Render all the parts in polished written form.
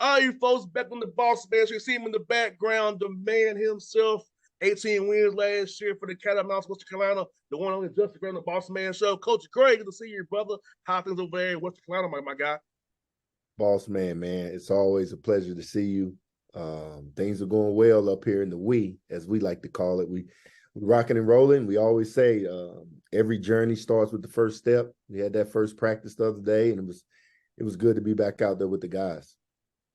All you folks back on the Bossman. You see him in the background, the man himself. 18 wins last year for the Catamounts, West Carolina. The one on the Justin Graham, the Bossman show. Coach Craig, good to see you, brother. How things over there in West Carolina, my guy? Bossman, man, it's always a pleasure to see you. Things are going well up here in the we, as we like to call it. We rocking and rolling. We always say every journey starts with the first step. We had that first practice the other day, and it was good to be back out there with the guys.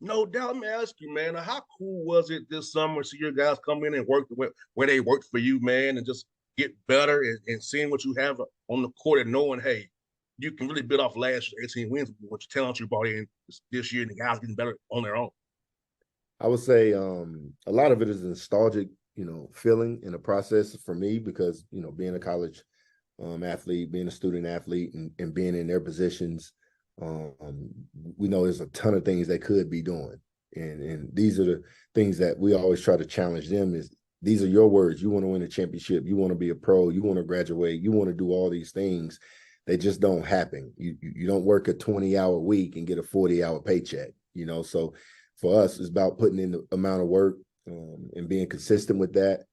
No doubt. Let me ask you, man, how cool was it this summer to see your guys come in and work where they worked for you, man, and just get better and seeing what you have on the court and knowing, hey, you can really build off last year, 18 wins, what your talent you brought in this year, and the guys getting better on their own. I would say a lot of it is a nostalgic, feeling in the process for me because, being a college athlete, being a student athlete, and being in their positions, we know there's a ton of things they could be doing. And these are the things that we always try to challenge them is these are your words. You want to win a championship. You want to be a pro. You want to graduate. You want to do all these things. They just don't happen. You don't work a 20-hour week and get a 40-hour paycheck, So for us, it's about putting in the amount of work and being consistent with that,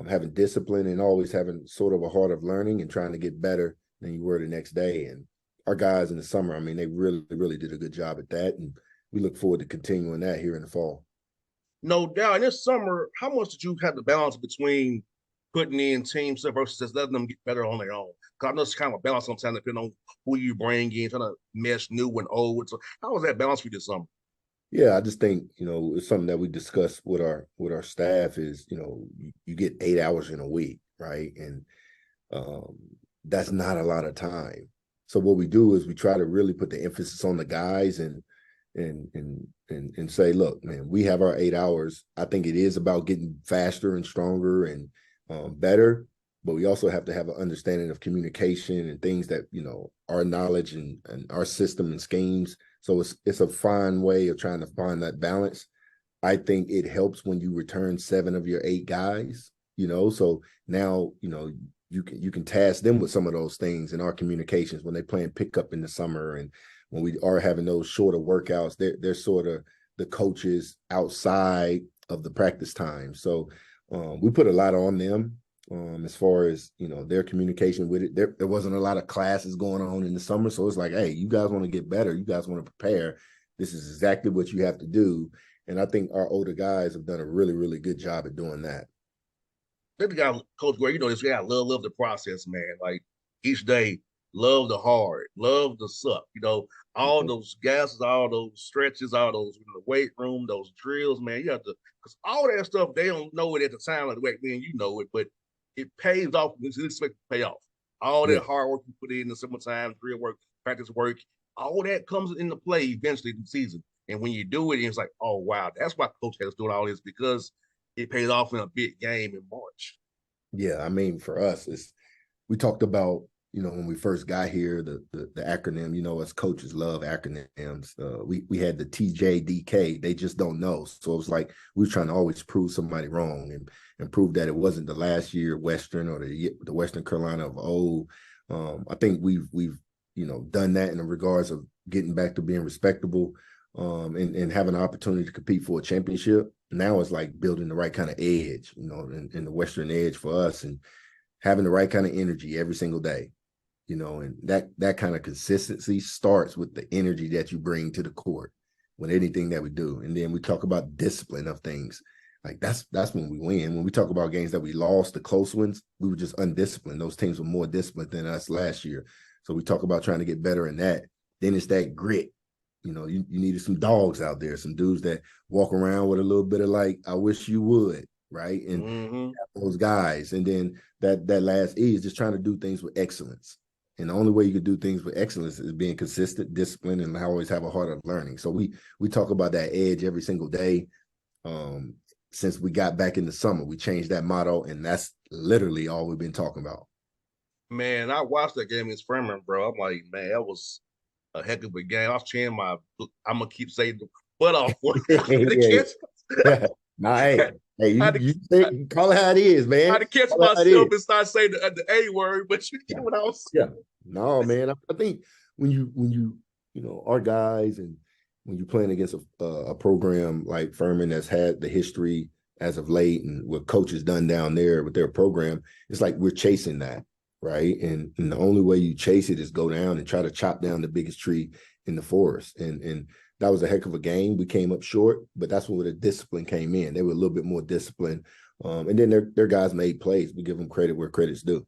having discipline and always having sort of a heart of learning and trying to get better than you were the next day. And our guys in the summer, I mean, they really, really did a good job at that. And we look forward to continuing that here in the fall. No doubt. And this summer, how much did you have to balance between putting in team stuff versus just letting them get better on their own? Because I know it's kind of a balance sometimes depending on who you bring in, trying to mesh new and old. So how was that balance for you this summer? Yeah, I just think, it's something that we discuss with our staff is, you get 8 hours in a week, right? And um, that's not a lot of time. So what we do is we try to really put the emphasis on the guys and say, look, man, we have our 8 hours. I think it is about getting faster and stronger and better, but we also have to have an understanding of communication and things that, our knowledge and our system and schemes. So it's a fine way of trying to find that balance. I think it helps when you return 7 of your 8 guys, so now, you can task them with some of those things in our communications when they're playing pickup in the summer and when we are having those shorter workouts, they're sort of the coaches outside of the practice time. So we put a lot on them as far as, their communication with it. There wasn't a lot of classes going on in the summer. So it's like, hey, you guys want to get better. You guys want to prepare. This is exactly what you have to do. And I think our older guys have done a really, really good job at doing that. This guy, Coach Gray, this guy love the process, man. Like each day, love the hard, love the suck. All those gases, all those stretches, all those in the weight room, those drills, man. You have to, because all that stuff they don't know it at the time of the weight, man. You know it, but it pays off. You expect to pay off. All Yeah. that hard work you put in the summertime, drill work, practice work, all that comes into play eventually in the season. And when you do it, it's like, oh wow, that's why Coach has doing all this because it pays off in a big game in March. Yeah. I mean, for us, we talked about, when we first got here, the acronym, as coaches love acronyms. We had the TJDK. They just don't know. So it was like we were trying to always prove somebody wrong and prove that it wasn't the last year Western or the Western Carolina of old. I think we've done that in the regards of getting back to being respectable and having an opportunity to compete for a championship. Now it's like building the right kind of edge, in the Western edge for us and having the right kind of energy every single day. And that kind of consistency starts with the energy that you bring to the court with anything that we do. And then we talk about discipline of things. Like that's when we win. When we talk about games that we lost, the close ones, we were just undisciplined. Those teams were more disciplined than us last year. So we talk about trying to get better in that. Then it's that grit. You needed some dogs out there, some dudes that walk around with a little bit of like, I wish you would, right? And those guys. And then that last E is just trying to do things with excellence. And the only way you can do things with excellence is being consistent, disciplined, and always have a heart of learning. So we talk about that edge every single day. Since we got back in the summer, we changed that motto, and that's literally all we've been talking about. Man, I watched that game against Furman, bro. I'm like, man, that was a heck of a game. I was cheering I'm gonna keep saying the butt off for the Yeah. Nah, kids. hey, I had to, you call it how it is, I man. had to catch Call it how it myself is. and start saying the A word, but you get what I was Yeah. No, man. I think when you our guys and when you're playing against a program like Furman that's had the history as of late and what coach has done down there with their program, it's like we're chasing that, right? And the only way you chase it is go down and try to chop down the biggest tree in the forest. And that was a heck of a game. We came up short, but that's where the discipline came in. They were a little bit more disciplined. And then their guys made plays. We give them credit where credit's due.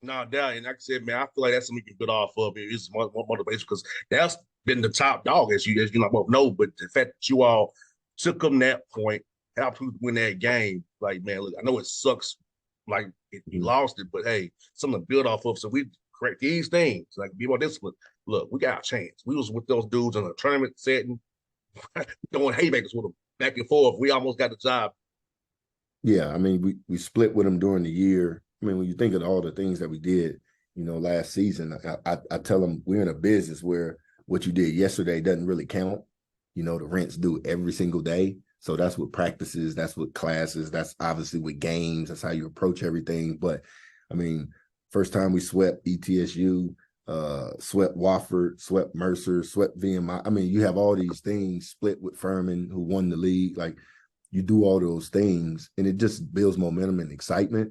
No doubt. And like I said, man, I feel like that's something you can build off of. It's one motivation because that's been the top dog, as you not both know. But the fact that you all took them that point, helped you win that game, like, man, look, I know it sucks, like you Mm-hmm. lost it, but hey, something to build off of. So we correct these things, like be more disciplined. Look, we got a chance. We was with those dudes in a tournament setting, throwing haymakers with them back and forth. We almost got the job. Yeah, I mean, we split with them during the year. I mean, when you think of all the things that we did, last season, I tell them we're in a business where what you did yesterday doesn't really count. The rent's due every single day. So that's what practices, that's what classes, that's obviously with games, that's how you approach everything. But I mean, first time we swept ETSU, swept Wofford, swept Mercer, swept VMI. I mean, you have all these things split with Furman, who won the league. Like, you do all those things and it just builds momentum and excitement,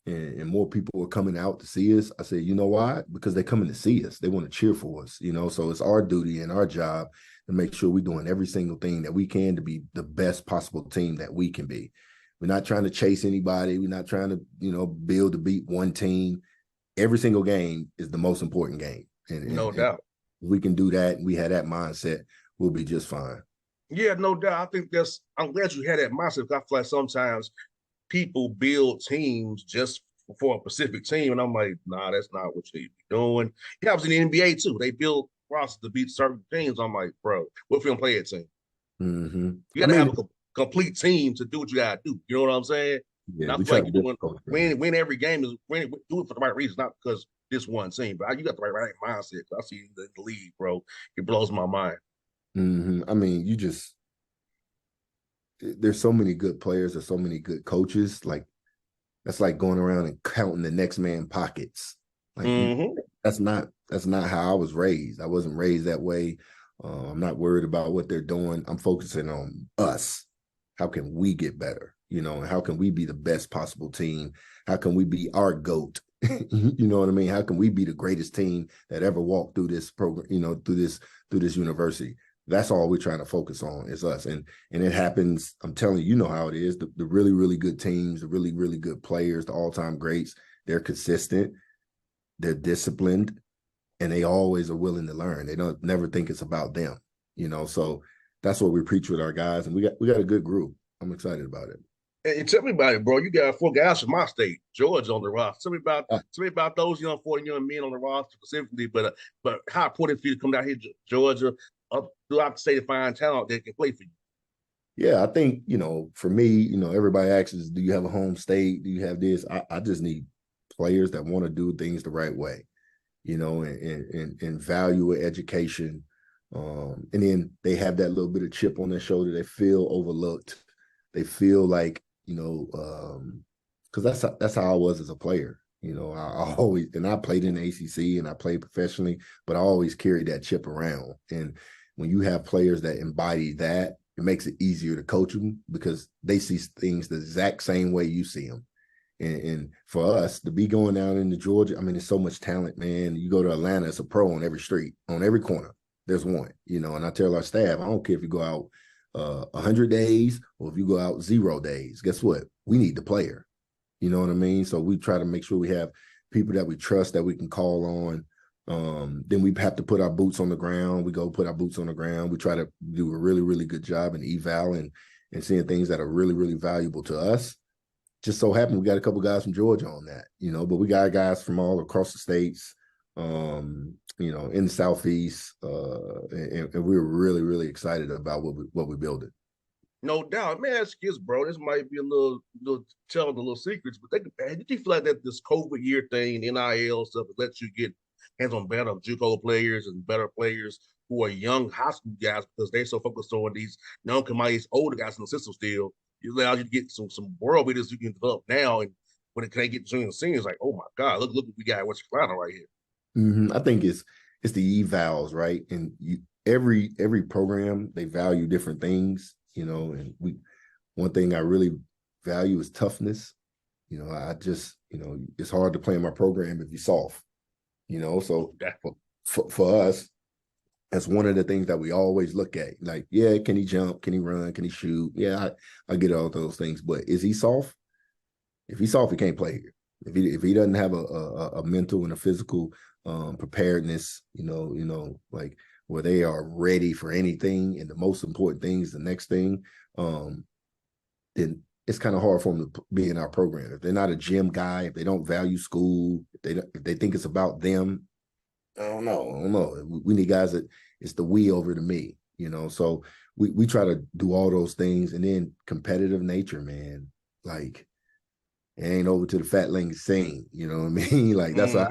and more people are coming out to see us. I said, you know why? Because they're coming to see us. They want to cheer for us, so it's our duty and our job to make sure we're doing every single thing that we can to be the best possible team that we can be. We're not trying to chase anybody. We're not trying to, build to beat one team. Every single game is the most important game. No And doubt. if we can do that and we have that mindset, we'll be just fine. Yeah, no doubt. I think I'm glad you had that mindset. I feel like sometimes people build teams just for a specific team, and I'm like, nah, that's not what you need to be doing. It happens in the NBA too. They build rosters to beat certain teams. I'm like, bro, what if you don't play a team? Mm-hmm. You I got to mean, have a complete team to do what you got to do. You know what I'm saying? yeah, And I we feel try like to you're build doing a culture. win every game is do it for the right reasons, not because this one team. But you got the right mindset. I see the league, bro. It blows my mind. Mm-hmm. I mean, there's so many good players, there's so many good coaches. Like, that's like going around and counting the next man pockets. Like, Mm-hmm. that's not how I was raised. I wasn't raised that way. I'm not worried about what they're doing. I'm focusing on us. How can we get better? And how can we be the best possible team? How can we be our GOAT? You know what I mean? How can we be the greatest team that ever walked through this program, through this university? That's all we're trying to focus on is us. And it happens, I'm telling you, you know how it is. The really, really good teams, the really, really good players, the all-time greats, they're consistent, they're disciplined, and they always are willing to learn. They don't never think it's about them. So that's what we preach with our guys. And we got a good group. I'm excited about it. And tell me about it, bro. You got 4 guys from my state, Georgia, on the roster. Uh, Tell me about those 40 young men on the roster specifically. But how important for you to come down here, Georgia, up throughout the state to find talent that can play for you. yeah, I think, for me, everybody asks, do you have a home state? Do you have this? I just need players that want to do things the right way, and value education. And then they have that little bit of chip on their shoulder. They feel overlooked. They feel like, because that's how I was as a player. I always, and I played in the ACC and I played professionally, but I always carried that chip around. And when you have players that embody that, it makes it easier to coach them because they see things the exact same way you see them. And for us to be going down into Georgia, I mean, there's so much talent, man. You go to Atlanta, it's a pro on every street, on every corner. There's one, and I tell our staff, I don't care if you go out 100 days or if you go out 0 days. Guess what? We need the player. You know what I mean? So we try to make sure we have people that we trust that we can call on. Then we have to put our boots on the ground. We go put our boots on the ground. We try to do a really, really good job in eval and seeing things that are really, really valuable to us. Just so happened we got a couple guys from Georgia on that, but we got guys from all across the states, in the Southeast, and we're really, really excited about what we building. No doubt, man. Ask this, bro. This might be a little telling the little secrets, but did you feel like that this COVID year thing, NIL stuff, it lets you get hands on better JUCO players and better players who are young high school guys because they're so focused on these young commodities, older guys in the system still. It allows you to get some world beaters you can develop now, and when it can get junior and seniors, like, oh my God, look what we got at West Carolina right here. I think it's the evals, right? And every program, they value different things, and one thing I really value is toughness. I just, it's hard to play in my program if you're soft, so Yeah. for us, that's one of the things that we always look at. Like, yeah, can he jump? Can he run? Can he shoot? Yeah, I get all those things. But is he soft? If he's soft, he can't play here. If he doesn't have a mental and a physical preparedness, like where they are ready for anything, and the most important thing is the next thing, then it's kind of hard for them to be in our program. If they're not a gym guy, if they don't value school, if they think it's about them, I don't know. We need guys that it's the we over the me. So we try to do all those things, and then competitive nature, man. Like it ain't over to the fat lady sing. You know what I mean? Like that's how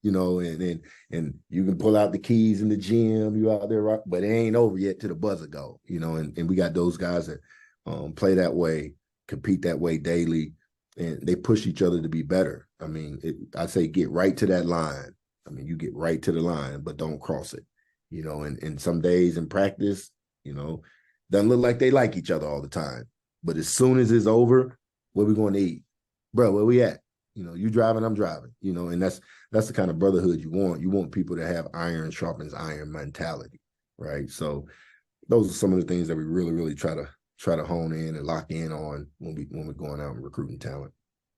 Mm-hmm. and you can pull out the keys in the gym, you out there, right? But it ain't over yet to the buzzer go. And we got those guys that play that way, compete that way daily, and they push each other to be better. I mean, I say get right to that line. I mean, you get right to the line, but don't cross it. And some days in practice, doesn't look like they like each other all the time. But as soon as it's over, what we going to eat? Bro, where we at? You driving, I'm driving, and that's the kind of brotherhood you want. You want people to have iron sharpens iron mentality, right? So those are some of the things that we really, really try to hone in and lock in on when we're going out and recruiting talent.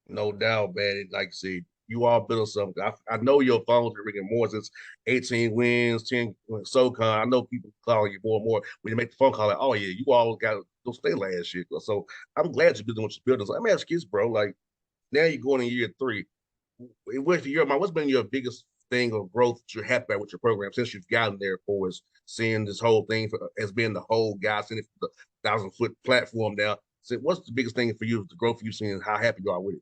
No doubt, man. Like I said, you all built something. I know your phones are ringing more since 18 wins, 10 wins, SoCon. I know people calling you more and more when you make the phone call, like, oh, yeah, you all got to stay last year. So I'm glad you're building what you're building. So let me ask you this, bro. Like, now you're going in year three. What's been your biggest thing of growth that you're happy about with your program since you've gotten there for is seeing this whole thing as being the whole guy, seeing it for the 1,000-foot platform now. So what's the biggest thing for you, the growth you've seen, and how happy you are with it?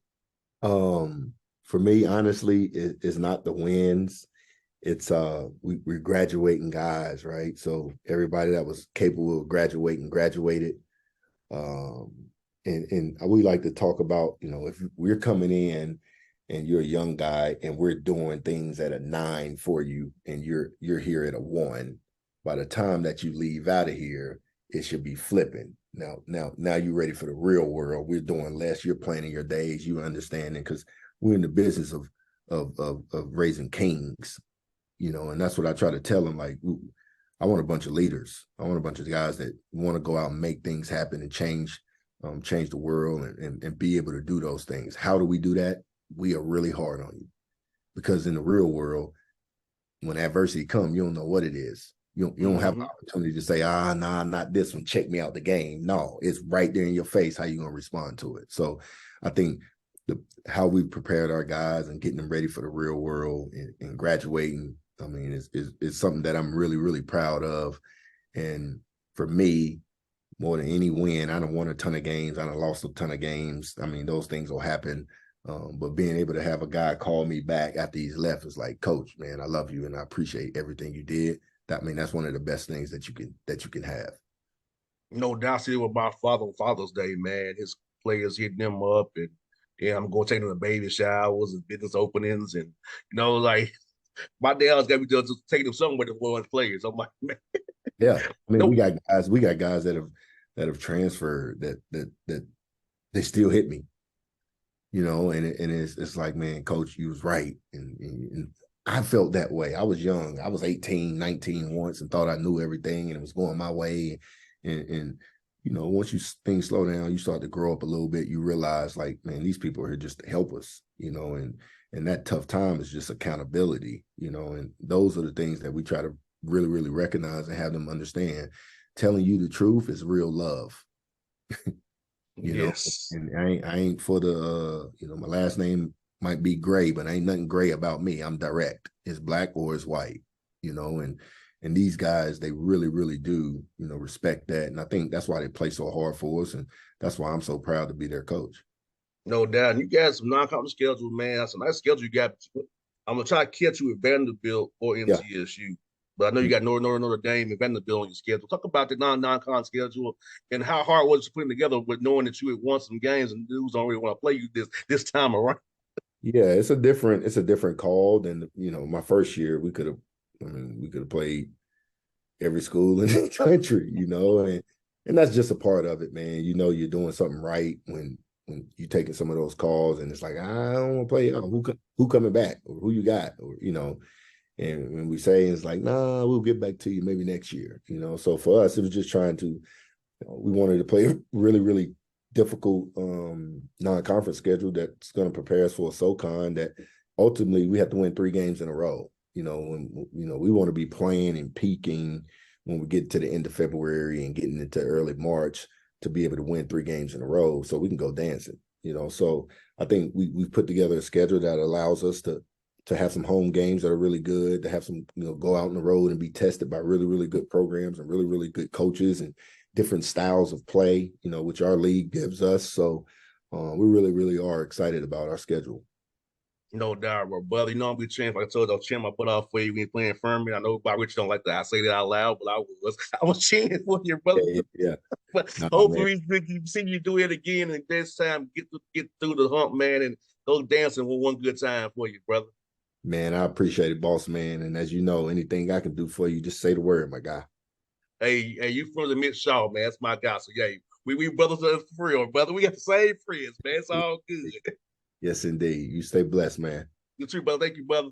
For me, honestly, it's not the wins. It's we're graduating guys, right? So everybody that was capable of graduating graduated. Um, and we like to talk about, if we're coming in and you're a young guy and we're doing things at a 9 for you and you're here at a 1, by the time that you leave out of here, it should be flipping. Now you're ready for the real world. We're doing less. You're planning your days. You understanding because we're in the business of raising kings, and that's what I try to tell them. Like, I want a bunch of leaders. I want a bunch of guys that want to go out and make things happen and change the world and be able to do those things. How do we do that? We are really hard on you because in the real world, when adversity comes, you don't know what it is. You don't have an Mm-hmm. opportunity to say, nah, not this one. Check me out the game. No, it's right there in your face. How you gonna respond to it? So, I think how we prepared our guys and getting them ready for the real world and graduating. I mean, is something that I'm really, really proud of. And for me, more than any win, I don't won a ton of games. I don't lost a ton of games. I mean, those things will happen. But being able to have a guy call me back after he's left is like, Coach, man, I love you and I appreciate everything you did. That's one of the best things that you can have. No doubt, see it with my father on Father's Day, man. His players hitting them up, and yeah, I'm going to take them to baby showers and business openings, and like my dad's got me just taking them somewhere to one players. I'm like, man, Yeah, I mean, we no, got guys. We got guys that have transferred that they still hit me. And it's like, man, Coach, you was right, and I felt that way. I was young. I was 18, 19 once, and thought I knew everything, and it was going my way. And once things slow down, you start to grow up a little bit. You realize, like, man, these people are here just to help us. And that tough time is just accountability. And those are the things that we try to really, really recognize and have them understand. Telling you the truth is real love. you know. yes, And I ain't for the my last name might be gray, but ain't nothing gray about me. I'm direct. It's black or it's white, and these guys, they really, really do, respect that. And I think that's why they play so hard for us. And that's why I'm so proud to be their coach. no doubt. And you got some non-conference schedule, man. That's a nice schedule you got. I'm gonna try to catch you at Vanderbilt or Yeah. MTSU. But I know you got Notre Dame and Vanderbilt on your schedule. Talk about the non-con schedule and how hard was it putting together with knowing that you had won some games and dudes don't really want to play you this time around. Yeah, it's a different call than my first year. We could have played every school in the country, and that's just a part of it, man. You're doing something right when you're taking some of those calls, and it's like, I don't want to play. Oh, who coming back, or who you got, or and when we say it's like, nah, we'll get back to you maybe next year, So for us, it was just trying to, we wanted to play a really, really difficult non-conference schedule that's going to prepare us for a SoCon that ultimately we have to win 3 games in a row. We want to be playing and peaking when we get to the end of February and getting into early March to be able to win 3 games in a row so we can go dancing. So I think we've put together a schedule that allows us to have some home games that are really good, to have some, go out on the road and be tested by really, really good programs and really, really good coaches and different styles of play, which our league gives us. So we really, really are excited about our schedule. No doubt, bro, brother. I'm be cheering. Like I told you, I'll cheer my butt off for you when you're playing Furman. I know Bob Rich don't like that. I say that out loud, but I was cheering for you, brother. Yeah, yeah. But Nah, man. hopefully we can see you do it again and this time get through the hump, man, and go dancing with one good time for you, brother. Man, I appreciate it, boss man. And as you know, anything I can do for you, just say the word, my guy. Hey, you from the Mid Shaw, man. That's my guy. So yeah, we brothers are for real, brother. We got the same friends, man. It's all good. Yes, indeed. You stay blessed, man. You too, brother. Thank you, brother.